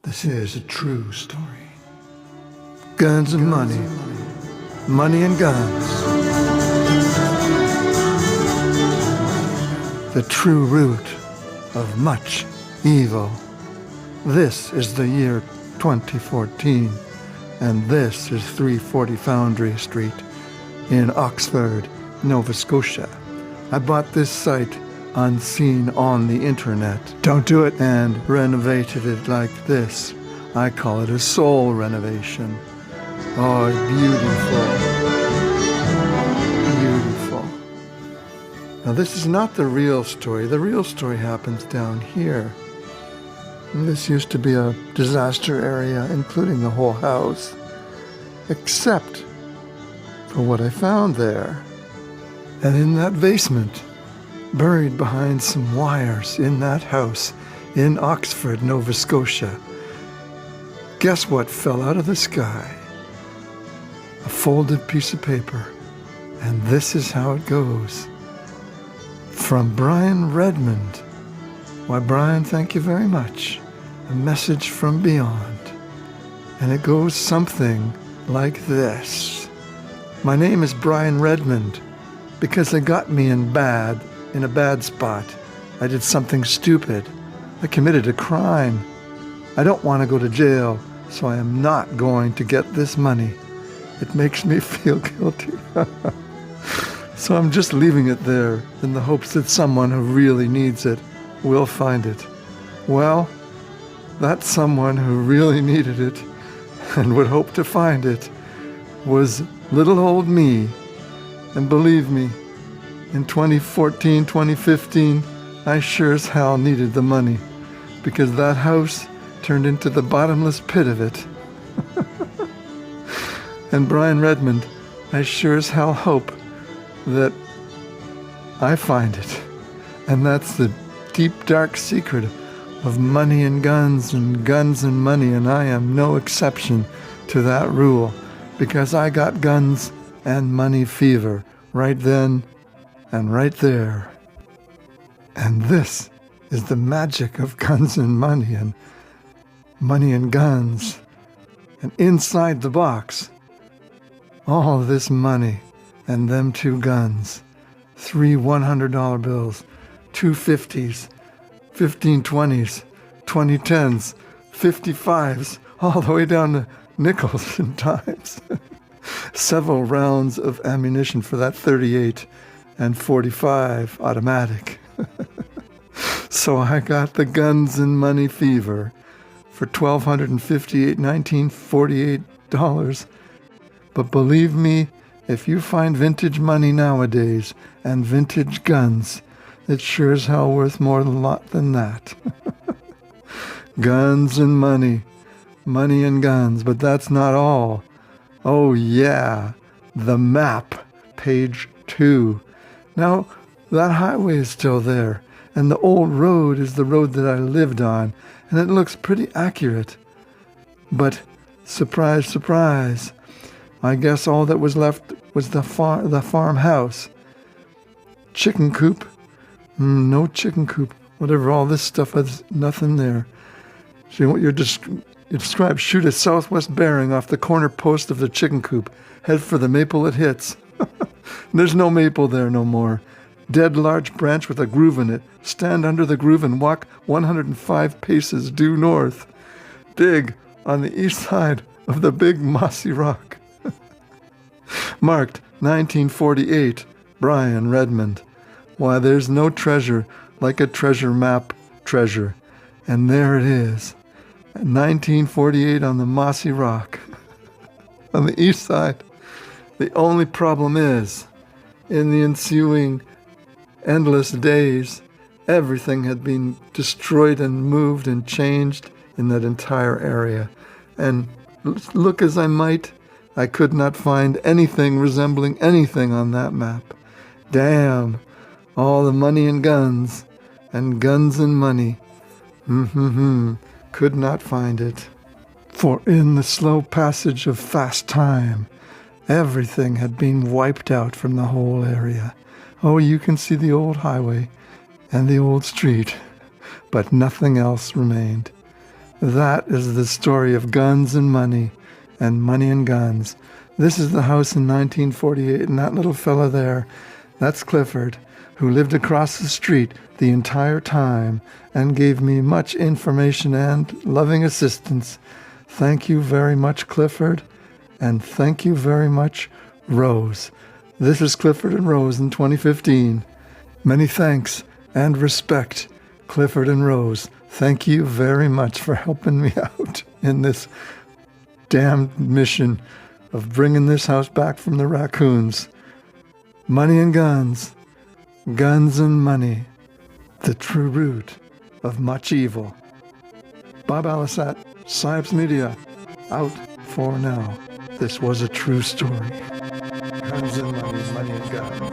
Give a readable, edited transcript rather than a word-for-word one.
This is a true story. Guns and money. Money and guns. The true root of much evil. This is the year 2014, and this is 340 Foundry Street in Oxford, Nova Scotia. I bought this site unseen on the internet. Don't do it. And renovated it like this. I call it a soul renovation. Oh, beautiful. Beautiful. Now this is not the real story. The real story happens down here. And this used to be a disaster area, including the whole house, except for what I found there. And in that basement, buried behind some wires in that house in Oxford, Nova Scotia, guess what fell out of the sky? A folded piece of paper. And this is how it goes. From Brian Redmond. Why, Brian, thank you very much. A message from beyond. And it goes something like this. My name is Brian Redmond because they got me in a bad spot. I did something stupid. I committed a crime. I don't want to go to jail, so I am not going to get this money. It makes me feel guilty. So I'm just leaving it there in the hopes that someone who really needs it will find it. Well, that someone who really needed it and would hope to find it was little old me. And believe me, in 2014, 2015, I sure as hell needed the money because that house turned into the bottomless pit of it. And Brian Redmond, I sure as hell hope that I find it. And that's the deep, dark secret of money and guns and money, and I am no exception to that rule because I got guns and money fever right then and right there. And this is the magic of guns and money and guns. And inside the box, all this money and them two guns, 3 $100 bills, 2 50s, 15 20s, 20 10s, 55s, all the way down to nickels and dimes. Several rounds of ammunition for that 38 and 45 automatic. So I got the guns and money fever for $1,248 But believe me, if you find vintage money nowadays and vintage guns, it's sure as hell worth more than a lot than that. Guns and money and guns, but that's not all. Oh yeah, the map, page 2. Now, that highway is still there, and the old road is the road that I lived on, and it looks pretty accurate. But, surprise, surprise, I guess all that was left was the farmhouse. Chicken coop? No chicken coop. Whatever all this stuff was, nothing there. See what you described, shoot a southwest bearing off the corner post of the chicken coop. Head for the maple it hits. There's no maple there no more. Dead large branch with a groove in it. Stand under the groove and walk 105 paces due north. Dig on the east side of the big mossy rock. Marked 1948, Brian Redmond. Why, there's no treasure like a treasure map treasure. And there it is, 1948 on the mossy rock. On the east side. The only problem is, in the ensuing endless days, everything had been destroyed and moved and changed in that entire area. And look as I might, I could not find anything resembling anything on that map. Damn, all the money and guns and money. Could not find it. For in the slow passage of fast time, everything had been wiped out from the whole area. Oh, you can see the old highway and the old street, but nothing else remained. That is the story of guns and money and guns. This is the house in 1948, and that little fella there, that's Clifford, who lived across the street the entire time and gave me much information and loving assistance. Thank you very much, Clifford, and thank you very much, Rose. This is Clifford and Rose in 2015. Many thanks and respect, Clifford and Rose. Thank you very much for helping me out in this damned mission of bringing this house back from the raccoons. Money and guns and money, the true root of much evil. Bob Allisat, Science Media, out for now. This was a true story. Guns and money and guns.